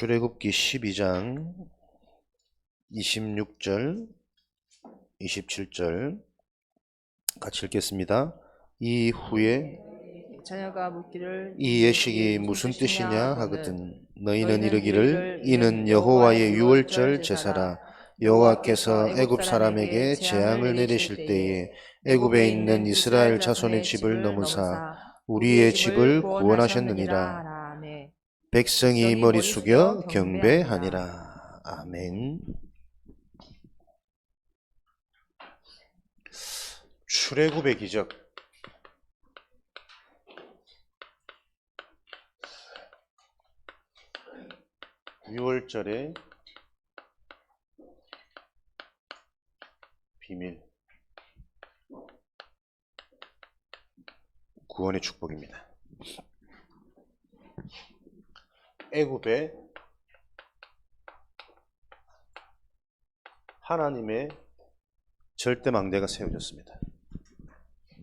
출애굽기 12장 26절 27절 같이 읽겠습니다. 이후에 자녀가 묻기를 이 예식이 무슨 뜻이냐 하거든 너희는 이르기를 이는 여호와의 유월절 제사라. 여호와께서 애굽 사람에게 재앙을 내리실 때에 애굽에 있는 이스라엘 자손의 집을 넘으사 우리의 집을 구원하셨느니라. 백성이 머리 숙여 경배하니라. 아멘. 출애굽의 기적. 유월절의 비밀. 구원의 축복입니다. 애굽에 하나님의 절대 망대가 세워졌습니다.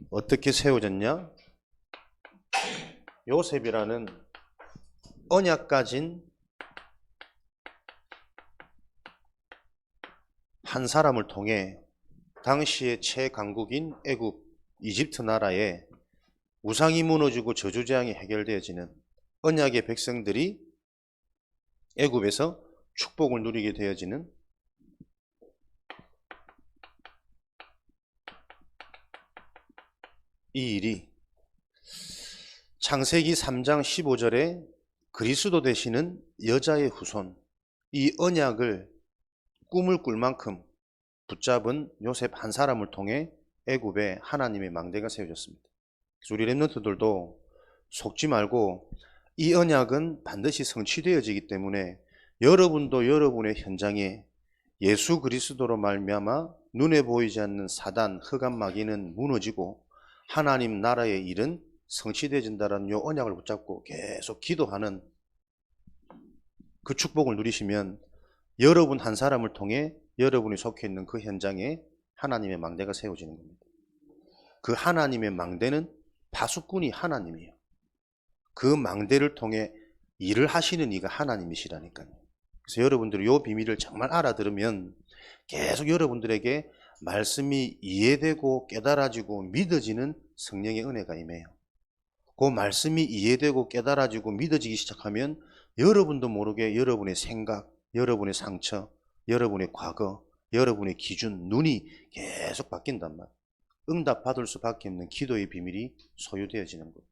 어떻게 세워졌냐? 요셉이라는 언약 가진 한 사람을 통해 당시의 최강국인 애굽, 이집트 나라에 우상이 무너지고 저주재앙이 해결되어지는 언약의 백성들이 애굽에서 축복을 누리게 되어지는 이 일이 창세기 3장 15절에 그리스도 되시는 여자의 후손, 이 언약을 꿈을 꿀 만큼 붙잡은 요셉 한 사람을 통해 애굽에 하나님의 망대가 세워졌습니다. 그래서 우리 렘넌트들도 속지 말고 이 언약은 반드시 성취되어지기 때문에 여러분도 여러분의 현장에 예수 그리스도로 말미암아 눈에 보이지 않는 사단, 흑암 마귀는 무너지고 하나님 나라의 일은 성취되어진다는 이 언약을 붙잡고 계속 기도하는 그 축복을 누리시면 여러분 한 사람을 통해 여러분이 속해 있는 그 현장에 하나님의 망대가 세워지는 겁니다. 그 하나님의 망대는 파수꾼이 하나님이에요. 그 망대를 통해 일을 하시는 이가 하나님이시라니까요. 그래서 여러분들이 이 비밀을 정말 알아들으면 계속 여러분들에게 말씀이 이해되고 깨달아지고 믿어지는 성령의 은혜가 임해요. 그 말씀이 이해되고 깨달아지고 믿어지기 시작하면 여러분도 모르게 여러분의 생각, 여러분의 상처, 여러분의 과거, 여러분의 기준, 눈이 계속 바뀐단 말이에요. 응답받을 수밖에 없는 기도의 비밀이 소유되어지는 거예요.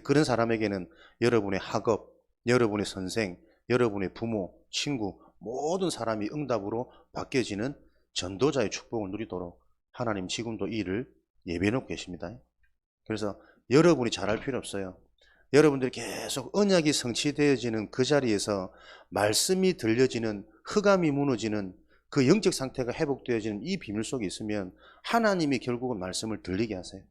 그런 사람에게는 여러분의 학업, 여러분의 선생, 여러분의 부모, 친구, 모든 사람이 응답으로 바뀌어지는 전도자의 축복을 누리도록 하나님 지금도 이 일을 예배해놓고 계십니다. 그래서 여러분이 잘할 필요 없어요. 여러분들이 계속 언약이 성취되어지는 그 자리에서 말씀이 들려지는, 흑암이 무너지는 그 영적 상태가 회복되어지는 이 비밀 속에 있으면 하나님이 결국은 말씀을 들리게 하세요.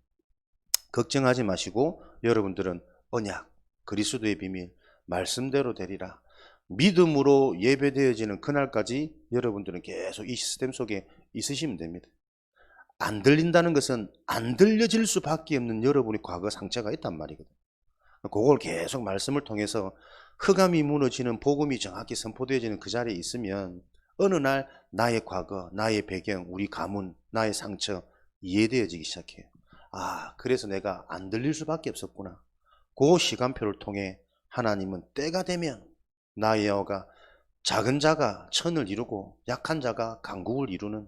걱정하지 마시고 여러분들은 언약, 그리스도의 비밀, 말씀대로 되리라. 믿음으로 예배되어지는 그날까지 여러분들은 계속 이 시스템 속에 있으시면 됩니다. 안 들린다는 것은 안 들려질 수밖에 없는 여러분의 과거 상처가 있단 말이거든요. 그걸 계속 말씀을 통해서 흑암이 무너지는 복음이 정확히 선포되어지는 그 자리에 있으면 어느 날 나의 과거, 나의 배경, 우리 가문, 나의 상처 이해되어지기 시작해요. 아, 그래서 내가 안 들릴 수밖에 없었구나. 그 시간표를 통해 하나님은 때가 되면 나의 여호가 작은 자가 천을 이루고 약한 자가 강국을 이루는,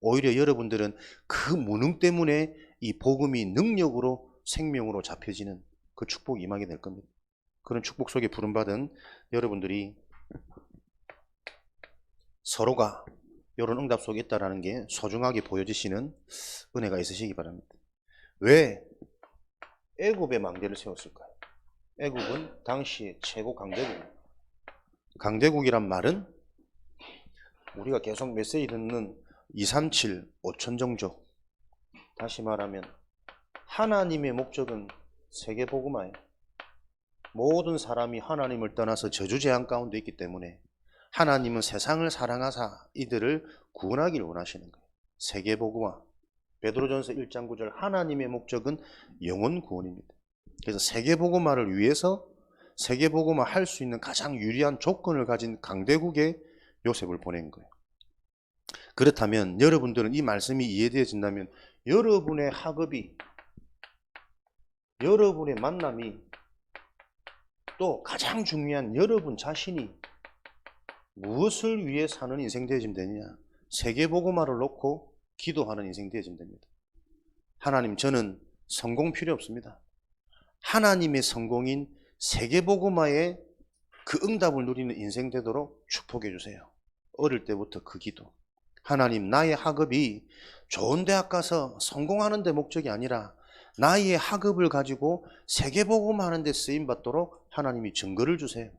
오히려 여러분들은 그 무능 때문에 이 복음이 능력으로 생명으로 잡혀지는 그 축복이 임하게 될 겁니다. 그런 축복 속에 부름받은 여러분들이 서로가 이런 응답 속에 있다는 게 소중하게 보여지시는 은혜가 있으시기 바랍니다. 왜 애굽의 망대를 세웠을까요? 애굽은 당시 최고 강대국입니다. 강대국이란 말은 우리가 계속 메시지 듣는 237, 5천정족, 다시 말하면 하나님의 목적은 세계복음화예요. 모든 사람이 하나님을 떠나서 저주재앙 가운데 있기 때문에 하나님은 세상을 사랑하사 이들을 구원하기를 원하시는 거예요. 세계복음화. 베드로전서 1장 9절 하나님의 목적은 영혼 구원입니다. 그래서 세계복음화를 위해서 세계복음화 할 수 있는 가장 유리한 조건을 가진 강대국에 요셉을 보낸 거예요. 그렇다면 여러분들은 이 말씀이 이해되어진다면 여러분의 학업이, 여러분의 만남이, 또 가장 중요한 여러분 자신이 무엇을 위해 사는 인생 되어지면 되느냐? 세계복음화를 놓고 기도하는 인생 되어지면 됩니다. 하나님, 저는 성공 필요 없습니다. 하나님의 성공인 세계복음화의 그 응답을 누리는 인생 되도록 축복해 주세요. 어릴 때부터 그 기도. 하나님, 나의 학업이 좋은 대학 가서 성공하는 데 목적이 아니라 나의 학업을 가지고 세계복음화하는 데 쓰임받도록 하나님이 증거를 주세요.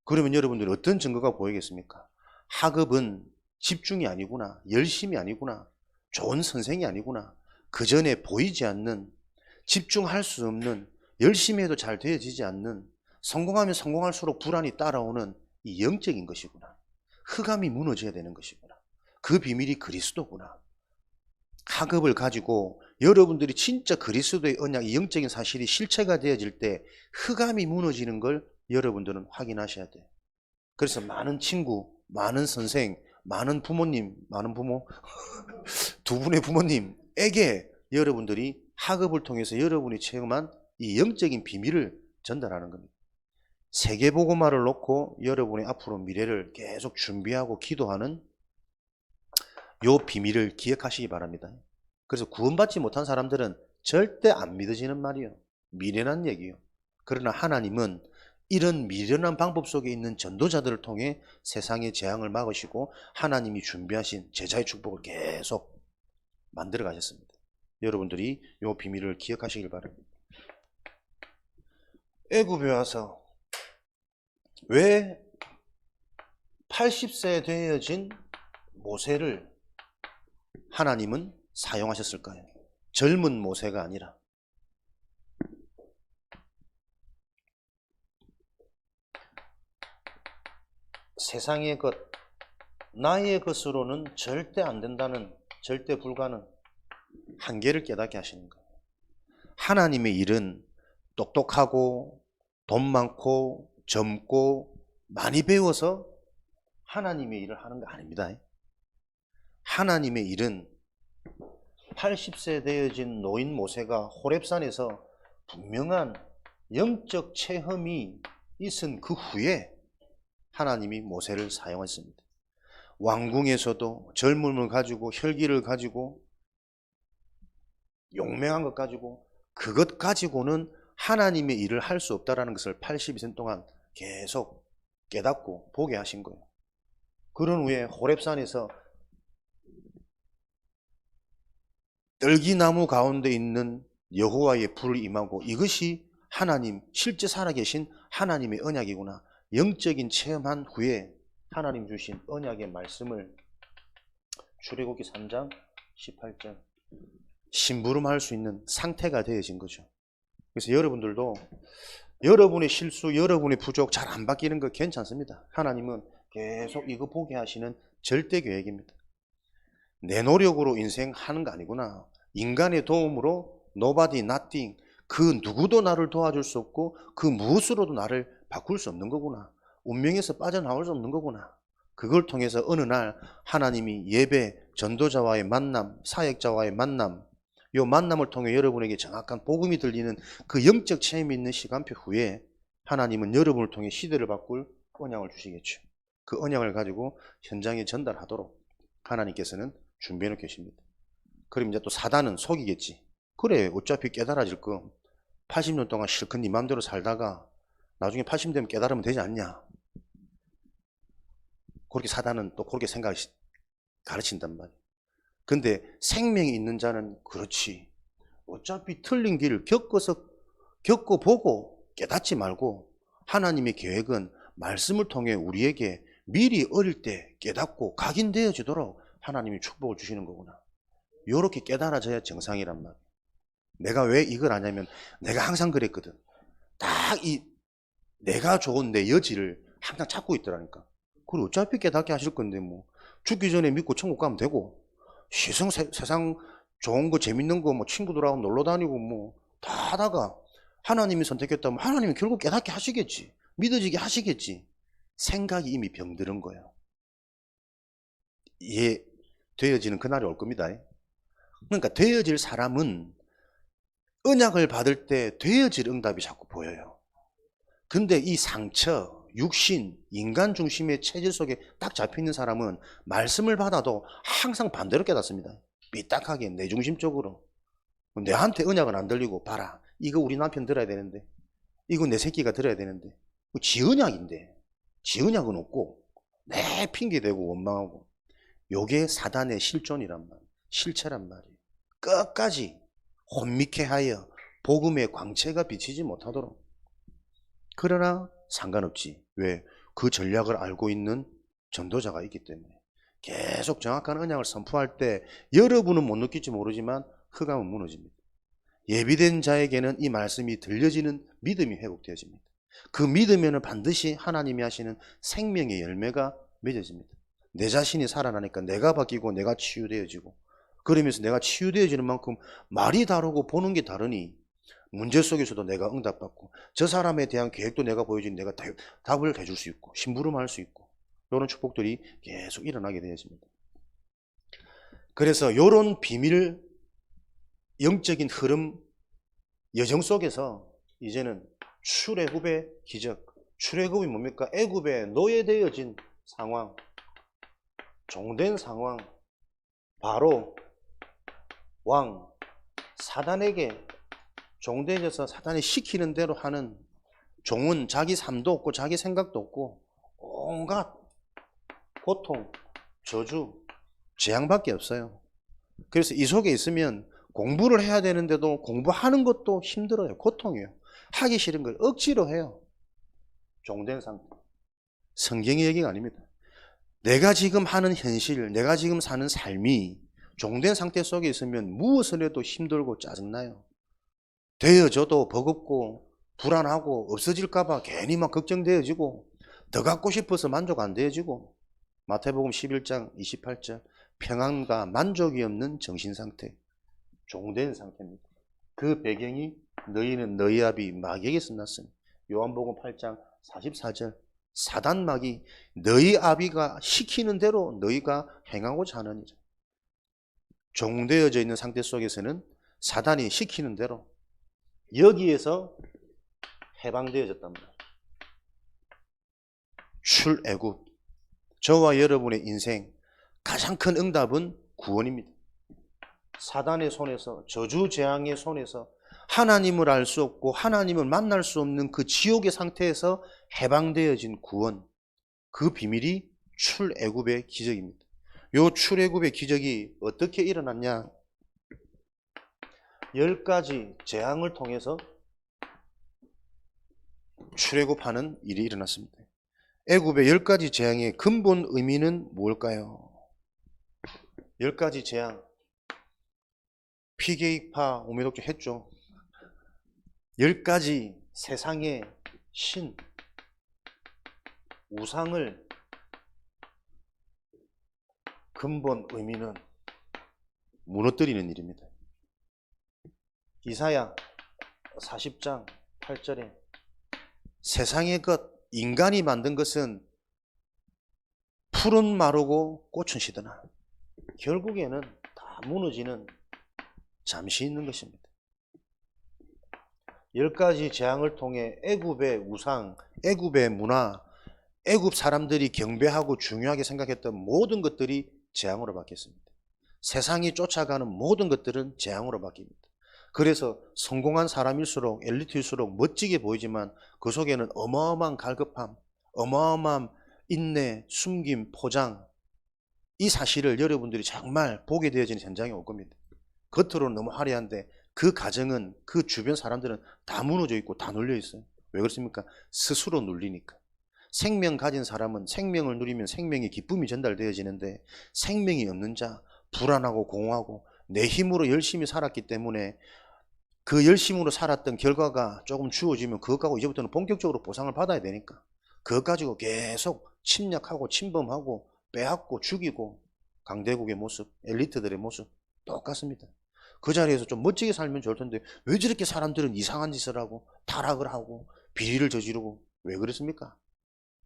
그러면 여러분들이 어떤 증거가 보이겠습니까? 학업은 집중이 아니구나, 열심이 아니구나, 좋은 선생이 아니구나, 그 전에 보이지 않는, 집중할 수 없는, 열심히 해도 잘 되어지지 않는, 성공하면 성공할수록 불안이 따라오는 이 영적인 것이구나. 흑암이 무너져야 되는 것이구나. 그 비밀이 그리스도구나. 학업을 가지고 여러분들이 진짜 그리스도의 언약, 이 영적인 사실이 실체가 되어질 때 흑암이 무너지는 걸 여러분들은 확인하셔야 돼요. 그래서 많은 친구, 많은 선생, 많은 부모님, 많은 부모, 두 분의 부모님에게 여러분들이 학업을 통해서 여러분이 체험한 이 영적인 비밀을 전달하는 겁니다. 세계복음화를 놓고 여러분의 앞으로 미래를 계속 준비하고 기도하는 요 비밀을 기억하시기 바랍니다. 그래서 구원받지 못한 사람들은 절대 안 믿어지는 말이요. 미련한 얘기요. 그러나 하나님은 이런 미련한 방법 속에 있는 전도자들을 통해 세상의 재앙을 막으시고 하나님이 준비하신 제자의 축복을 계속 만들어 가셨습니다. 여러분들이 이 비밀을 기억하시길 바랍니다. 애굽에 와서 왜 80세 되어진 모세를 하나님은 사용하셨을까요? 젊은 모세가 아니라. 세상의 것, 나의 것으로는 절대 안 된다는, 절대 불가능, 한계를 깨닫게 하시는 거예요. 하나님의 일은 똑똑하고 돈 많고 젊고 많이 배워서 하나님의 일을 하는 거 아닙니다. 하나님의 일은 80세 되어진 노인 모세가 호렙산에서 분명한 영적 체험이 있은 그 후에 하나님이 모세를 사용했습니다. 왕궁에서도 젊음을 가지고 혈기를 가지고 용맹한 것 가지고 그것 가지고는 하나님의 일을 할 수 없다는 것을 82년 동안 계속 깨닫고 보게 하신 거예요. 그런 후에 호렙산에서 떨기나무 가운데 있는 여호와의 불을 임하고 이것이 하나님, 실제 살아계신 하나님의 언약이구나. 영적인 체험한 후에 하나님 주신 언약의 말씀을 출애굽기 3장 18절 심부름할 수 있는 상태가 되어진 거죠. 그래서 여러분들도 여러분의 실수, 여러분의 부족 잘 안 바뀌는 거 괜찮습니다. 하나님은 계속 이거 보게 하시는 절대 계획입니다. 내 노력으로 인생 하는 거 아니구나. 인간의 도움으로 nobody, nothing, 그 누구도 나를 도와줄 수 없고 그 무엇으로도 나를 바꿀 수 없는 거구나. 운명에서 빠져나올 수 없는 거구나. 그걸 통해서 어느 날 하나님이 예배, 전도자와의 만남, 사역자와의 만남, 이 만남을 통해 여러분에게 정확한 복음이 들리는 그 영적 체험이 있는 시간표 후에 하나님은 여러분을 통해 시대를 바꿀 언약을 주시겠죠. 그 언약을 가지고 현장에 전달하도록 하나님께서는 준비해 놓고 계십니다. 그럼 이제 또 사단은 속이겠지. 그래, 어차피 깨달아질 거 80년 동안 실컷 네 맘대로 살다가 나중에 80 되면 깨달으면 되지 않냐. 그렇게 사단은 또 그렇게 가르친단 말이에요. 근데 생명이 있는 자는 그렇지. 어차피 틀린 길을 겪어보고 깨닫지 말고 하나님의 계획은 말씀을 통해 우리에게 미리 어릴 때 깨닫고 각인되어지도록 하나님이 축복을 주시는 거구나. 이렇게 깨달아져야 정상이란 말이에요. 내가 왜 이걸 하냐면 내가 항상 그랬거든. 딱 내가 좋은 내 여지를 항상 찾고 있더라니까. 그리고 어차피 깨닫게 하실 건데 뭐 죽기 전에 믿고 천국 가면 되고 세상 좋은 거 재밌는 거 뭐 친구들하고 놀러 다니고 뭐 다 하다가 하나님이 선택했다면 하나님이 결국 깨닫게 하시겠지. 믿어지게 하시겠지. 생각이 이미 병들은 거예요. 되어지는 그날이 올 겁니다. 그러니까 되어질 사람은 언약을 받을 때 되어질 응답이 자꾸 보여요. 근데 이 상처, 육신, 인간 중심의 체질 속에 딱 잡혀있는 사람은 말씀을 받아도 항상 반대로 깨닫습니다. 삐딱하게 내중심적으로. 내한테 언약은 안 들리고, 봐라, 이거 우리 남편 들어야 되는데, 이거 내 새끼가 들어야 되는데, 지 언약인데, 지 언약은 없고 내 핑계대고 원망하고. 요게 사단의 실존이란 말이에요. 실체란 말이에요. 끝까지 혼미케 하여 복음의 광채가 비치지 못하도록. 그러나 상관없지. 왜? 그 전략을 알고 있는 전도자가 있기 때문에. 계속 정확한 언약을 선포할 때 여러분은 못 느낄지 모르지만 흑암은 무너집니다. 예비된 자에게는 이 말씀이 들려지는 믿음이 회복되어집니다. 그 믿으면 반드시 하나님이 하시는 생명의 열매가 맺어집니다. 내 자신이 살아나니까 내가 바뀌고 내가 치유되어지고, 그러면서 내가 치유되어지는 만큼 말이 다르고 보는 게 다르니 문제 속에서도 내가 응답받고, 저 사람에 대한 계획도 내가 보여주니 내가 답을 해줄 수 있고 심부름할 수 있고, 이런 축복들이 계속 일어나게 되어집니다. 그래서 이런 비밀, 영적인 흐름 여정 속에서 이제는 출애굽의 기적, 출애굽이 뭡니까? 애굽에 노예되어진 상황, 종된 상황, 바로 왕 사단에게 종되어져서 사단이 시키는 대로 하는, 종은 자기 삶도 없고 자기 생각도 없고 온갖 고통, 저주, 재앙밖에 없어요. 그래서 이 속에 있으면 공부를 해야 되는데도 공부하는 것도 힘들어요. 고통이에요. 하기 싫은 걸 억지로 해요. 종된 상태. 성경의 얘기가 아닙니다. 내가 지금 하는 현실, 내가 지금 사는 삶이 종된 상태 속에 있으면 무엇을 해도 힘들고 짜증나요. 되어져도 버겁고 불안하고 없어질까봐 괜히 막 걱정되어지고, 더 갖고 싶어서 만족 안 되어지고. 마태복음 11장 28절, 평안과 만족이 없는 정신상태, 종된 상태입니다. 그 배경이 너희는 너희 아비 마귀에게서 났으니. 요한복음 8장 44절, 사단마귀 너희 아비가 시키는 대로 너희가 행하고자 하느니라. 종되어져 있는 상태 속에서는 사단이 시키는 대로, 여기에서 해방되어졌단 말이에요. 출애굽, 저와 여러분의 인생 가장 큰 응답은 구원입니다. 사단의 손에서, 저주 재앙의 손에서, 하나님을 알 수 없고 하나님을 만날 수 없는 그 지옥의 상태에서 해방되어진 구원, 그 비밀이 출애굽의 기적입니다. 요 출애굽의 기적이 어떻게 일어났냐? 10가지 재앙을 통해서 출애굽하는 일이 일어났습니다. 애굽의 10가지 재앙의 근본 의미는 뭘까요? 10가지 재앙, 피계파 오매독주 했죠. 10가지 세상의 신, 우상을, 근본 의미는 무너뜨리는 일입니다. 이사야 40장 8절에 세상의 것, 인간이 만든 것은 풀은 마르고 꽃은 시드나 결국에는 다 무너지는, 잠시 있는 것입니다. 10가지 재앙을 통해 애굽의 우상, 애굽의 문화, 애굽 사람들이 경배하고 중요하게 생각했던 모든 것들이 재앙으로 바뀌었습니다. 세상이 쫓아가는 모든 것들은 재앙으로 바뀝니다. 그래서 성공한 사람일수록, 엘리트일수록 멋지게 보이지만 그 속에는 어마어마한 갈급함, 어마어마한 인내, 숨김, 포장, 이 사실을 여러분들이 정말 보게 되어지는 현장에 올 겁니다. 겉으로는 너무 화려한데 그 가정은, 그 주변 사람들은 다 무너져 있고 다 눌려 있어요. 왜 그렇습니까? 스스로 눌리니까. 생명 가진 사람은 생명을 누리면 생명의 기쁨이 전달되어지는데, 생명이 없는 자, 불안하고 공허하고 내 힘으로 열심히 살았기 때문에 그 열심으로 살았던 결과가 조금 주어지면 그것 가지고 이제부터는 본격적으로 보상을 받아야 되니까 그것 가지고 계속 침략하고 침범하고 빼앗고 죽이고, 강대국의 모습, 엘리트들의 모습 똑같습니다. 그 자리에서 좀 멋지게 살면 좋을 텐데 왜 저렇게 사람들은 이상한 짓을 하고 타락을 하고 비리를 저지르고 왜 그렇습니까?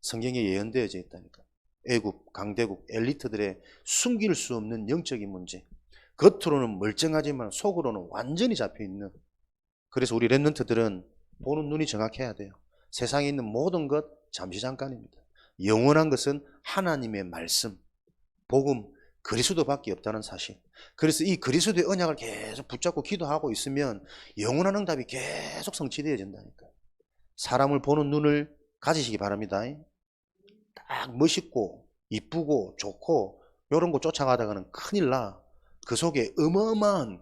성경에 예언되어져 있다니까. 애국, 강대국, 엘리트들의 숨길 수 없는 영적인 문제. 겉으로는 멀쩡하지만 속으로는 완전히 잡혀있는. 그래서 우리 랩런트들은 보는 눈이 정확해야 돼요. 세상에 있는 모든 것 잠시 잠깐입니다. 영원한 것은 하나님의 말씀, 복음, 그리스도밖에 없다는 사실. 그래서 이 그리스도의 언약을 계속 붙잡고 기도하고 있으면 영원한 응답이 계속 성취되어진다니까요. 사람을 보는 눈을 가지시기 바랍니다. 딱 멋있고 이쁘고 좋고 이런 거 쫓아가다가는 큰일 나. 그 속에 어마어마한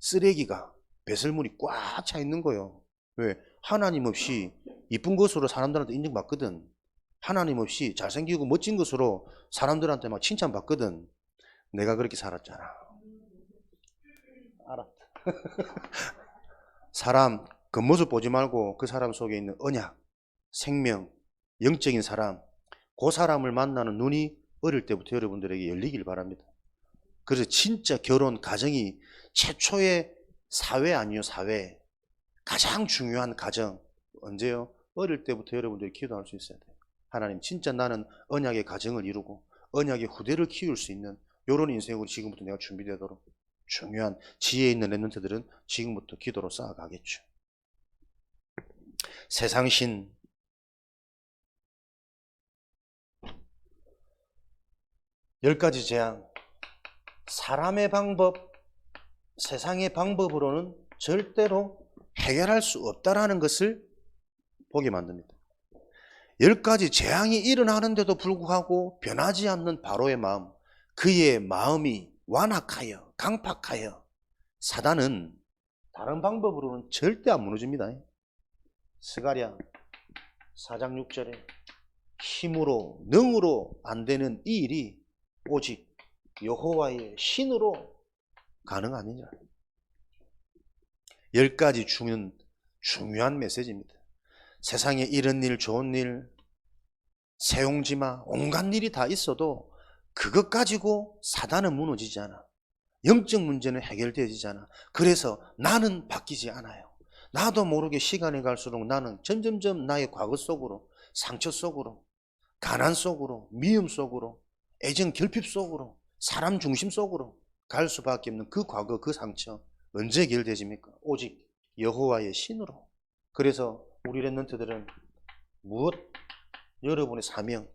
쓰레기가 배설물이 꽉 차 있는 거예요. 왜? 하나님 없이 이쁜 것으로 사람들한테 인정받거든. 하나님 없이 잘생기고 멋진 것으로 사람들한테 막 칭찬받거든. 내가 그렇게 살았잖아. 알았다. 사람 겉모습 보지 말고 그 사람 속에 있는 언약, 생명, 영적인 사람, 그 사람을 만나는 눈이 어릴 때부터 여러분들에게 열리길 바랍니다. 그래서 진짜 결혼, 가정이 최초의 사회 아니요, 사회. 가장 중요한 가정. 언제요? 어릴 때부터 여러분들이 기도할 수 있어야 돼요. 하나님, 진짜 나는 언약의 가정을 이루고 언약의 후대를 키울 수 있는 이런 인생으로 지금부터 내가 준비되도록 중요한 지혜 있는 랩런트들은 지금부터 기도로 쌓아가겠죠. 세상신, 열 가지 재앙. 사람의 방법, 세상의 방법으로는 절대로 해결할 수 없다라는 것을 보게 만듭니다. 10가지 재앙이 일어나는데도 불구하고 변하지 않는 바로의 마음, 그의 마음이 완악하여 강팍하여 사단은 다른 방법으로는 절대 안 무너집니다. 스가랴 4장 6절에 힘으로 능으로 안 되는 이 일이 오직 여호와의 신으로 가능하느냐. 10가지 중요한 메시지입니다. 세상에 이런 일, 좋은 일, 세용지마, 온갖 일이 다 있어도 그것 가지고 사단은 무너지지 않아. 영적 문제는 해결되지 않아. 그래서 나는 바뀌지 않아요. 나도 모르게 시간이 갈수록 나는 점점점 나의 과거 속으로, 상처 속으로, 가난 속으로, 미움 속으로, 애정 결핍 속으로, 사람 중심 속으로 갈 수밖에 없는 그 과거, 그 상처 언제 해결되십니까? 오직 여호와의 신으로. 그래서 우리 랩런트들은 무엇? 여러분의 사명,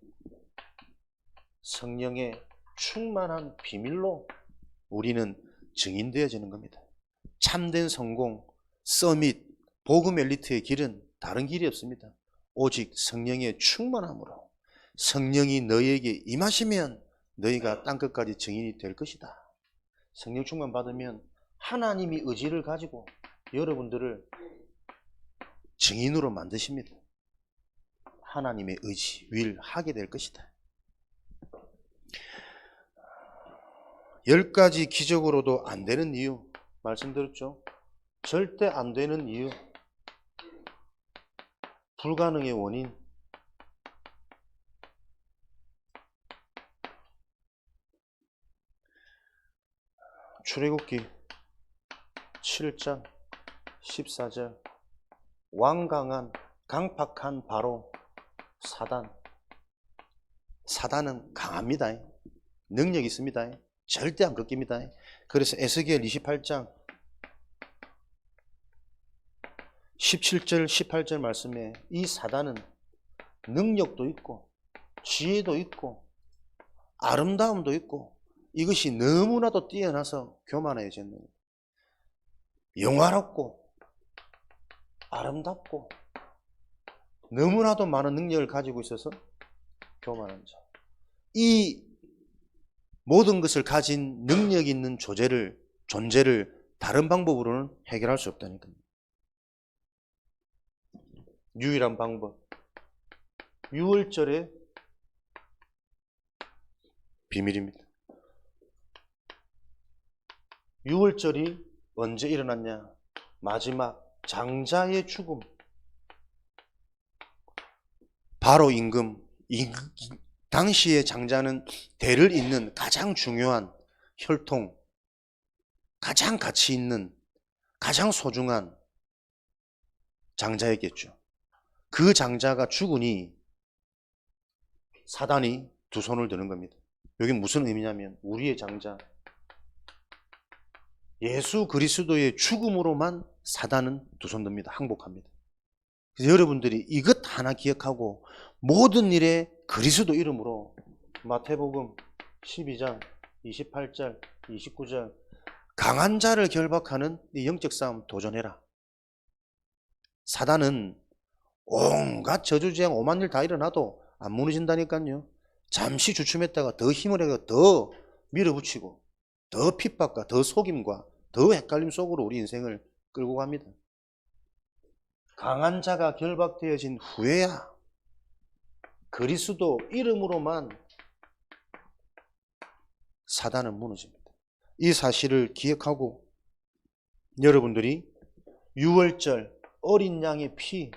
성령의 충만한 비밀로 우리는 증인되어지는 겁니다. 참된 성공, 서밋, 복음 엘리트의 길은 다른 길이 없습니다. 오직 성령의 충만함으로 성령이 너희에게 임하시면 너희가 땅끝까지 증인이 될 것이다. 성령 충만 받으면 하나님이 의지를 가지고 여러분들을 증인으로 만드십니다. 하나님의 의지, 윌 하게 될 것이다. 10가지 기적으로도 안 되는 이유 말씀드렸죠? 절대 안 되는 이유, 불가능의 원인, 출애굽기 7장 14절 완강한 강팍한 바로 사단은 강합니다. 능력이 있습니다. 절대 안 꺾입니다. 그래서 에스겔 28장 17절 18절 말씀에 이 사단은 능력도 있고 지혜도 있고 아름다움도 있고 이것이 너무나도 뛰어나서 교만해졌는 거예요. 영화롭고 아름답고 너무나도 많은 능력을 가지고 있어서 교만한 자. 이 모든 것을 가진 능력 있는 존재를 다른 방법으로는 해결할 수 없다니까요. 유일한 방법, 6월절의 비밀입니다. 6월절이 언제 일어났냐? 마지막 장자의 죽음, 바로 임금, 당시의 장자는 대를 잇는 가장 중요한 혈통, 가장 가치 있는, 가장 소중한 장자였겠죠. 그 장자가 죽으니 사단이 두 손을 드는 겁니다. 여기 무슨 의미냐면 우리의 장자 예수 그리스도의 죽음으로만 사단은 두 손 듭니다. 항복합니다. 그래서 여러분들이 이것 하나 기억하고 모든 일에 그리스도 이름으로 마태복음 12장 28절 29절 강한 자를 결박하는 이 영적 싸움 도전해라. 사단은 온갖 저주재앙 오만 일 다 일어나도 안 무너진다니까요. 잠시 주춤했다가 더 힘을 해서 더 밀어붙이고 더 핍박과 더 속임과 더 헷갈림 속으로 우리 인생을 끌고 갑니다. 강한 자가 결박되어진 후에야 그리스도 이름으로만 사단은 무너집니다. 이 사실을 기억하고 여러분들이 유월절 어린 양의 피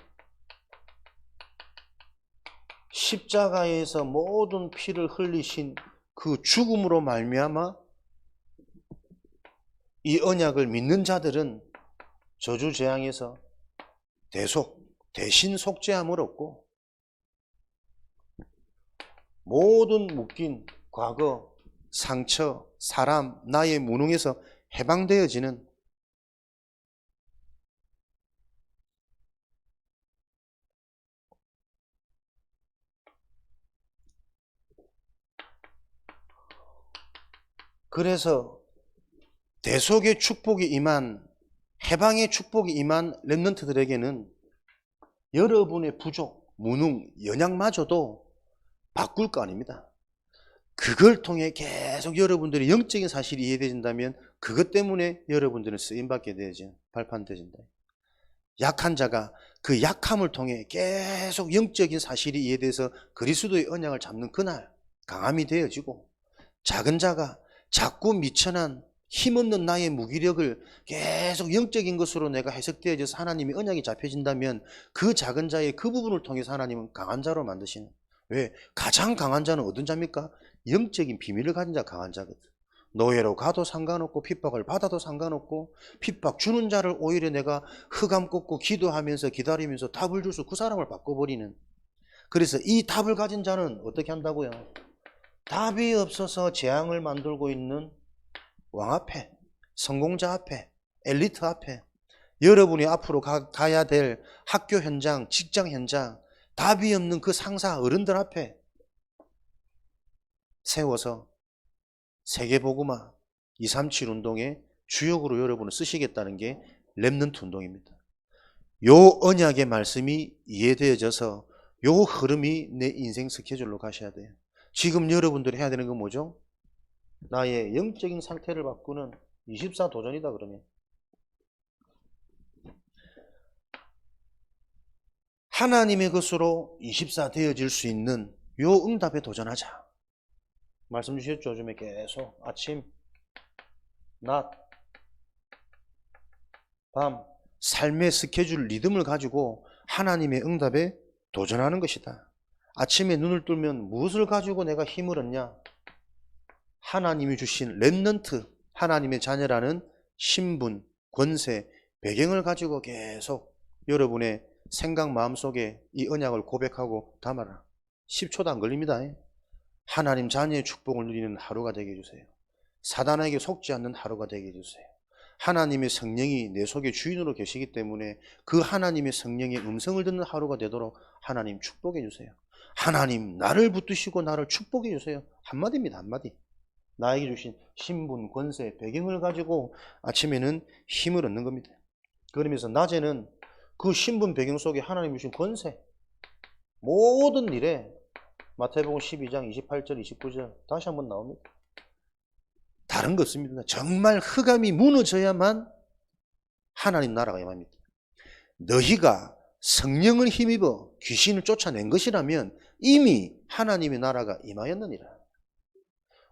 십자가에서 모든 피를 흘리신 그 죽음으로 말미암아 이 언약을 믿는 자들은 저주 재앙에서 대신 속죄함을 얻고 모든 묶인 과거, 상처, 사람, 나의 무능에서 해방되어지는 그래서 대속의 축복이 임한 해방의 축복이 임한 렘넌트들에게는 여러분의 부족, 무능, 연약마저도 바꿀 거 아닙니다. 그걸 통해 계속 여러분들의 영적인 사실이 이해되진다면 그것 때문에 여러분들은 쓰임받게 되어진 발판되진다. 약한 자가 그 약함을 통해 계속 영적인 사실이 이해돼서 그리스도의 언약을 잡는 그날 강함이 되어지고 작은 자가 자꾸 미천한 힘없는 나의 무기력을 계속 영적인 것으로 내가 해석되어져서 하나님의 언약이 잡혀진다면 그 작은 자의 그 부분을 통해서 하나님은 강한 자로 만드시는. 왜? 가장 강한 자는 어떤 자입니까? 영적인 비밀을 가진 자가 강한 자거든. 노예로 가도 상관없고 핍박을 받아도 상관없고 핍박 주는 자를 오히려 내가 흑암 꽂고 기도하면서 기다리면서 답을 줘서 그 사람을 바꿔버리는. 그래서 이 답을 가진 자는 어떻게 한다고요? 답이 없어서 재앙을 만들고 있는 왕 앞에, 성공자 앞에, 엘리트 앞에, 여러분이 앞으로 가야 될 학교 현장, 직장 현장, 답이 없는 그 상사 어른들 앞에 세워서 세계복음화 237 운동의 주역으로 여러분을 쓰시겠다는 게 렘넌트 운동입니다. 요 언약의 말씀이 이해되어져서 요 흐름이 내 인생 스케줄로 가셔야 돼요. 지금 여러분들이 해야 되는 건 뭐죠? 나의 영적인 상태를 바꾸는 24 도전이다 그러면. 하나님의 것으로 24 되어질 수 있는 요 응답에 도전하자. 말씀 주셨죠? 요즘에 계속 아침, 낮, 밤 삶의 스케줄 리듬을 가지고 하나님의 응답에 도전하는 것이다. 아침에 눈을 뜨면 무엇을 가지고 내가 힘을 얻냐? 하나님이 주신 렘넌트, 하나님의 자녀라는 신분, 권세, 배경을 가지고 계속 여러분의 생각 마음속에 이 언약을 고백하고 담아라. 10초도 안 걸립니다. 하나님 자녀의 축복을 누리는 하루가 되게 해주세요. 사단에게 속지 않는 하루가 되게 해주세요. 하나님의 성령이 내 속에 주인으로 계시기 때문에 그 하나님의 성령의 음성을 듣는 하루가 되도록 하나님 축복해 주세요. 하나님 나를 붙드시고 나를 축복해 주세요. 한마디입니다. 한마디. 나에게 주신 신분, 권세, 배경을 가지고 아침에는 힘을 얻는 겁니다. 그러면서 낮에는 그 신분, 배경 속에 하나님이 주신 권세, 모든 일에 마태복음 12장 28절, 29절 다시 한번 나옵니다. 다른 거 없습니다. 정말 흑암이 무너져야만 하나님 나라가 임합니다. 너희가 성령을 힘입어 귀신을 쫓아낸 것이라면 이미 하나님의 나라가 임하였느니라.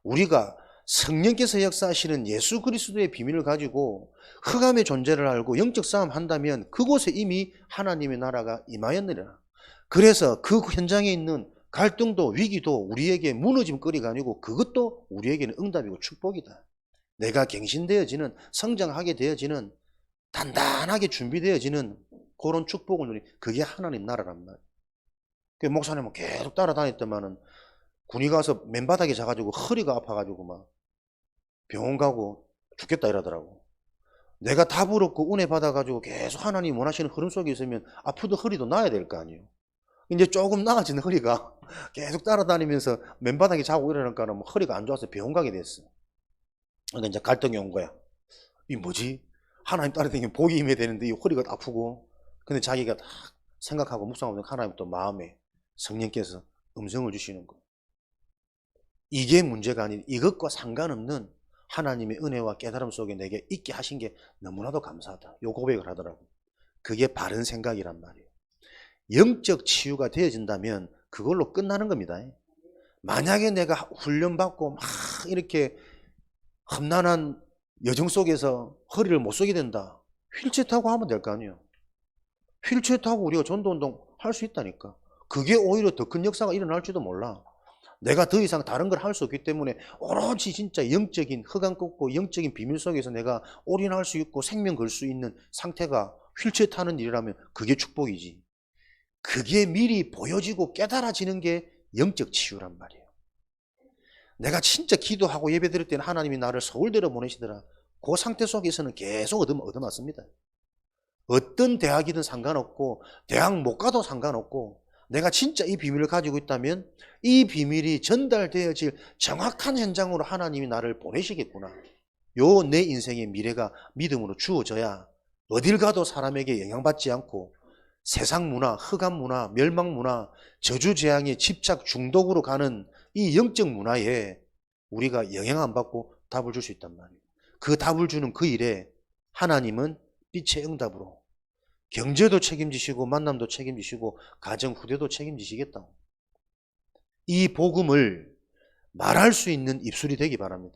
우리가 성령께서 역사하시는 예수 그리스도의 비밀을 가지고 흑암의 존재를 알고 영적 싸움 한다면 그곳에 이미 하나님의 나라가 임하였느니라. 그래서 그 현장에 있는 갈등도 위기도 우리에게 무너짐거리가 아니고 그것도 우리에게는 응답이고 축복이다. 내가 갱신되어지는, 성장하게 되어지는, 단단하게 준비되어지는 그런 축복을 누리, 그게 하나님 나라란 말이에요. 그 목사님은 계속 따라다녔더만은 군이 가서 맨바닥에 자가지고 허리가 아파가지고 막 병원 가고 죽겠다 이러더라고. 내가 답을 얻고 은혜 받아가지고 계속 하나님 원하시는 흐름 속에 있으면 아프던 허리도 나아야 될 거 아니에요. 이제 조금 나아진 허리가 계속 따라다니면서 맨바닥에 자고 이러니까는 뭐 허리가 안 좋아서 병원 가게 됐어. 그러니까 이제 갈등이 온 거야. 이 뭐지? 하나님 따라다니면 복이 임해야 되는데 이 허리가 아프고. 근데 자기가 다 생각하고 묵상하면 하나님 또 마음에 성령께서 음성을 주시는 거예요. 이게 문제가 아닌 이것과 상관없는 하나님의 은혜와 깨달음 속에 내게 있게 하신 게 너무나도 감사하다. 요 고백을 하더라고. 그게 바른 생각이란 말이에요. 영적 치유가 되어진다면 그걸로 끝나는 겁니다. 만약에 내가 훈련받고 막 이렇게 험난한 여정 속에서 허리를 못 쓰게 된다. 휠체어 타고 하면 될 거 아니에요. 휠체어 타고 우리가 전도운동 할 수 있다니까. 그게 오히려 더 큰 역사가 일어날지도 몰라. 내가 더 이상 다른 걸 할 수 없기 때문에 오로지 진짜 영적인 흑암 꺾고 영적인 비밀 속에서 내가 올인할 수 있고 생명 걸 수 있는 상태가 휠체어 타는 일이라면 그게 축복이지. 그게 미리 보여지고 깨달아지는 게 영적 치유란 말이에요. 내가 진짜 기도하고 예배 드릴 때는 하나님이 나를 서울대로 보내시더라. 그 상태 속에서는 계속 얻어맞습니다. 어떤 대학이든 상관없고 대학 못 가도 상관없고 내가 진짜 이 비밀을 가지고 있다면 이 비밀이 전달되어질 정확한 현장으로 하나님이 나를 보내시겠구나. 요 내 인생의 미래가 믿음으로 주어져야 어딜 가도 사람에게 영향받지 않고 세상 문화, 흑암 문화, 멸망 문화, 저주재앙의 집착 중독으로 가는 이 영적 문화에 우리가 영향 안 받고 답을 줄 수 있단 말이에요. 그 답을 주는 그 일에 하나님은 빛의 응답으로 경제도 책임지시고 만남도 책임지시고 가정 후대도 책임지시겠다. 이 복음을 말할 수 있는 입술이 되기 바랍니다.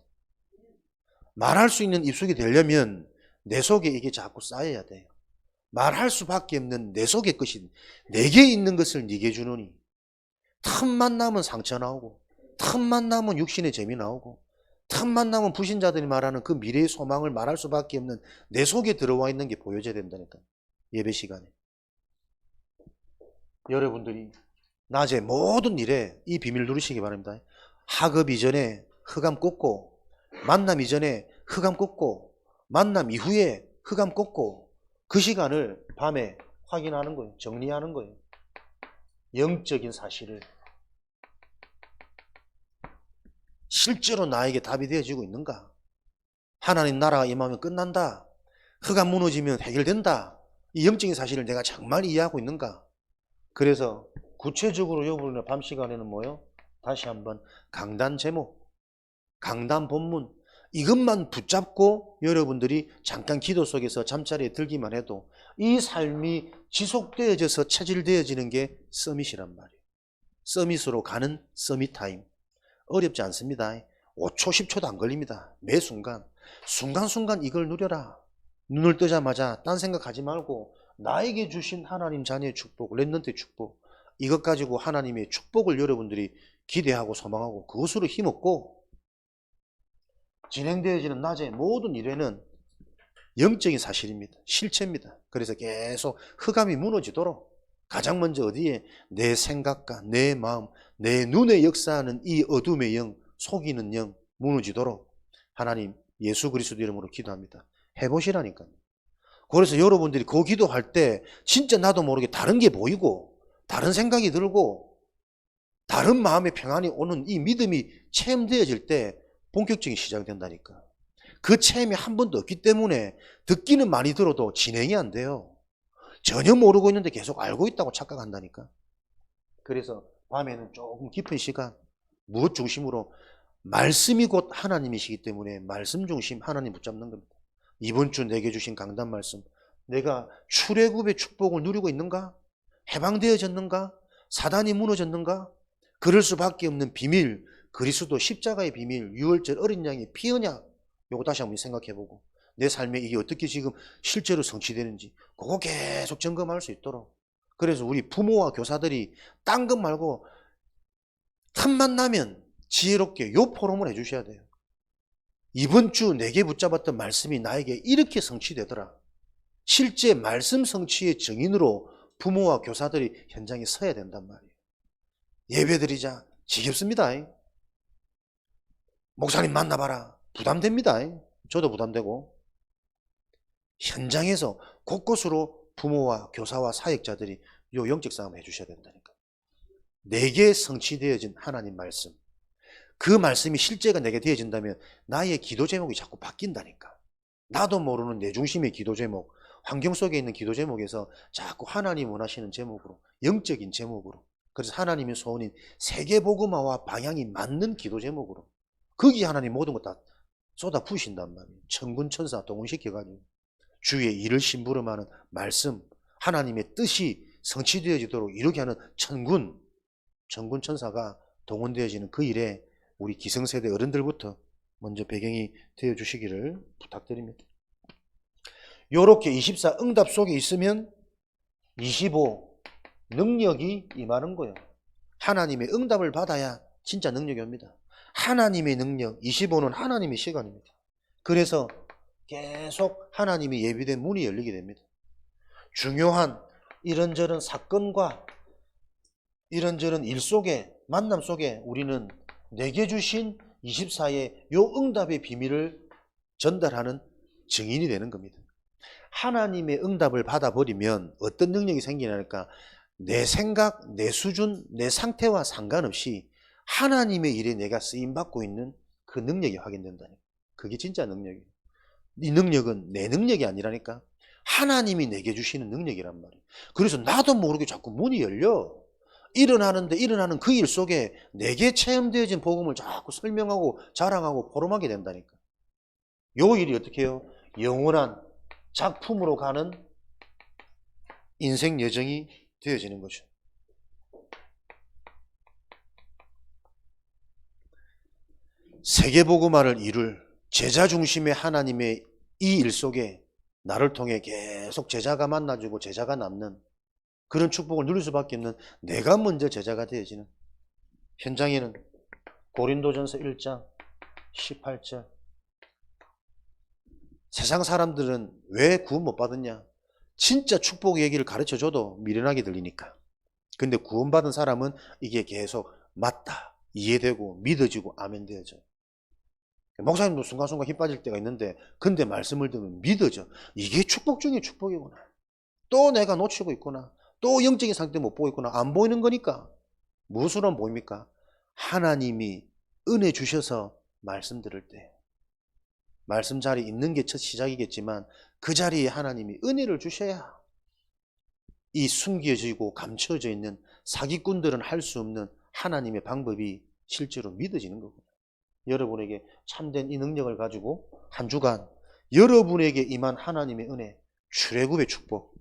말할 수 있는 입술이 되려면 내 속에 이게 자꾸 쌓여야 돼요. 말할 수밖에 없는 내 속의 것이 내게 있는 것을 네게 주노니 틈만 나면 상처 나오고 틈만 나면 육신의 재미 나오고 틈만 나면 불신자들이 말하는 그 미래의 소망을 말할 수밖에 없는 내 속에 들어와 있는 게 보여져야 된다니까. 예배 시간에 여러분들이 낮에 모든 일에 이 비밀 누리시기 바랍니다. 학업 이전에 흑암 꺾고 만남 이전에 흑암 꺾고 만남 이후에 흑암 꺾고 그 시간을 밤에 확인하는 거예요. 정리하는 거예요. 영적인 사실을 실제로 나에게 답이 되어지고 있는가? 하나님 나라가 임하면 끝난다. 흑암 무너지면 해결된다. 이 영적인 사실을 내가 정말 이해하고 있는가? 그래서 구체적으로 여러분의 밤 시간에는 뭐요? 다시 한번 강단 제목, 강단 본문 이것만 붙잡고 여러분들이 잠깐 기도 속에서 잠자리에 들기만 해도 이 삶이 지속되어져서 체질되어지는 게 서밋이란 말이에요. 서밋으로 가는 서밋 타임. 어렵지 않습니다. 5초, 10초도 안 걸립니다. 매 순간. 순간순간 이걸 누려라. 눈을 뜨자마자 딴 생각하지 말고 나에게 주신 하나님 자녀의 축복, 렘넌트의 축복 이것 가지고 하나님의 축복을 여러분들이 기대하고 소망하고 그것으로 힘없고 진행되어지는 낮의 모든 일에는 영적인 사실입니다. 실체입니다. 그래서 계속 흑암이 무너지도록 가장 먼저 어디에 내 생각과 내 마음, 내 눈에 역사하는 이 어둠의 영, 속이는 영 무너지도록 하나님 예수 그리스도 이름으로 기도합니다. 해보시라니까요. 그래서 여러분들이 그 기도할 때 진짜 나도 모르게 다른 게 보이고 다른 생각이 들고 다른 마음의 평안이 오는 이 믿음이 체험되어질 때 본격적인 시작이 된다니까. 그 체험이 한 번도 없기 때문에 듣기는 많이 들어도 진행이 안 돼요. 전혀 모르고 있는데 계속 알고 있다고 착각한다니까. 그래서 밤에는 조금 깊은 시간 무엇 중심으로 말씀이 곧 하나님이시기 때문에 말씀 중심 하나님 붙잡는 겁니다. 이번 주 내게 주신 강단 말씀 내가 출애굽의 축복을 누리고 있는가? 해방되어졌는가? 사단이 무너졌는가? 그럴 수밖에 없는 비밀 그리스도 십자가의 비밀 유월절 어린 양의 피 언약 요거 다시 한번 생각해보고 내 삶에 이게 어떻게 지금 실제로 성취되는지 그거 계속 점검할 수 있도록 그래서 우리 부모와 교사들이 딴 것 말고 틈만 나면 지혜롭게 요 포럼을 해주셔야 돼요. 이번 주 내게 붙잡았던 말씀이 나에게 이렇게 성취되더라. 실제 말씀 성취의 증인으로 부모와 교사들이 현장에 서야 된단 말이에요. 예배드리자 지겹습니다. 목사님 만나봐라 부담됩니다. 저도 부담되고. 현장에서 곳곳으로 부모와 교사와 사역자들이 요 영적 싸움을 해주셔야 된다니까. 내게 성취되어진 하나님 말씀, 그 말씀이 실제가 내게 되어진다면 나의 기도 제목이 자꾸 바뀐다니까. 나도 모르는 내 중심의 기도 제목, 환경 속에 있는 기도 제목에서 자꾸 하나님 원하시는 제목으로, 영적인 제목으로, 그래서 하나님의 소원인 세계복음화와 방향이 맞는 기도 제목으로 거기에 하나님 모든 것 다 쏟아 부으신단 말이에요. 천군천사 동원시켜가지고 주의 일을 심부름하는 말씀, 하나님의 뜻이 성취되어지도록 이루게 하는 천군천사가 동원되어지는 그 일에 우리 기성세대 어른들부터 먼저 배경이 되어주시기를 부탁드립니다. 요렇게 24 응답 속에 있으면 25 능력이 임하는 거예요. 하나님의 응답을 받아야 진짜 능력이 옵니다. 하나님의 능력, 25는 하나님의 시간입니다. 그래서 계속 하나님이 예비된 문이 열리게 됩니다. 중요한 이런저런 사건과 이런저런 일 속에, 만남 속에 우리는 내게 주신 24의 요 응답의 비밀을 전달하는 증인이 되는 겁니다. 하나님의 응답을 받아버리면 어떤 능력이 생기냐니까 내 생각, 내 수준, 내 상태와 상관없이 하나님의 일에 내가 쓰임받고 있는 그 능력이 확인된다니까. 그게 진짜 능력이에요. 이 능력은 내 능력이 아니라니까. 하나님이 내게 주시는 능력이란 말이에요. 그래서 나도 모르게 자꾸 문이 열려. 일어나는 그 일 속에 내게 체험되어진 복음을 자꾸 설명하고 자랑하고 포럼하게 된다니까. 요 일이 어떻게 해요? 영원한 작품으로 가는 인생 여정이 되어지는 거죠. 세계복음화를 이룰 제자 중심의 하나님의 이 일 속에 나를 통해 계속 제자가 만나주고 제자가 남는 그런 축복을 누릴 수밖에 없는 내가 먼저 제자가 되어지는 현장에는 고린도전서 1장 18절 세상 사람들은 왜 구원 못 받았냐? 진짜 축복 얘기를 가르쳐줘도 미련하게 들리니까. 근데 구원받은 사람은 이게 계속 맞다, 이해되고 믿어지고 아멘 되어져요. 목사님도 순간순간 힘 빠질 때가 있는데 근데 말씀을 들으면 믿어져. 이게 축복 중에 축복이구나. 또 내가 놓치고 있구나. 또 영적인 상태 못 보고 있구나. 안 보이는 거니까. 무엇으로 보입니까? 하나님이 은혜 주셔서 말씀 들을 때 말씀 자리에 있는 게 첫 시작이겠지만 그 자리에 하나님이 은혜를 주셔야 이 숨겨지고 감춰져 있는 사기꾼들은 할 수 없는 하나님의 방법이 실제로 믿어지는 거구나. 여러분에게 참된 이 능력을 가지고 한 주간 여러분에게 임한 하나님의 은혜, 출애굽의 축복,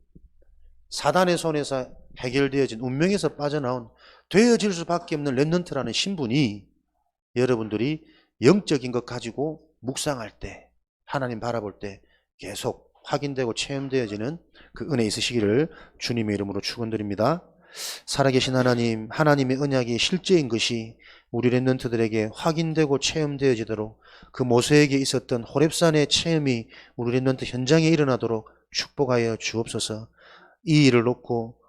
사단의 손에서 해결되어진 운명에서 빠져나온 되어질 수밖에 없는 렘넌트라는 신분이 여러분들이 영적인 것 가지고 묵상할 때, 하나님 바라볼 때 계속 확인되고 체험되어지는 그 은혜 있으시기를 주님의 이름으로 축원드립니다. 살아계신 하나님, 하나님의 언약이 실제인 것이 우리 렘넌트들에게 확인되고 체험되어지도록 그 모세에게 있었던 호렙산의 체험이 우리 렘넌트 현장에 일어나도록 축복하여 주옵소서. 이 일을 놓고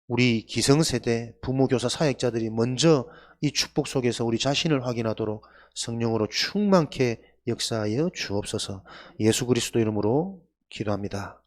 우리 기성세대 부모, 교사, 사역자들이 먼저 이 축복 속에서 우리 자신을 확인하도록 성령으로 충만케 역사하여 주옵소서. 예수 그리스도 이름으로 기도합니다.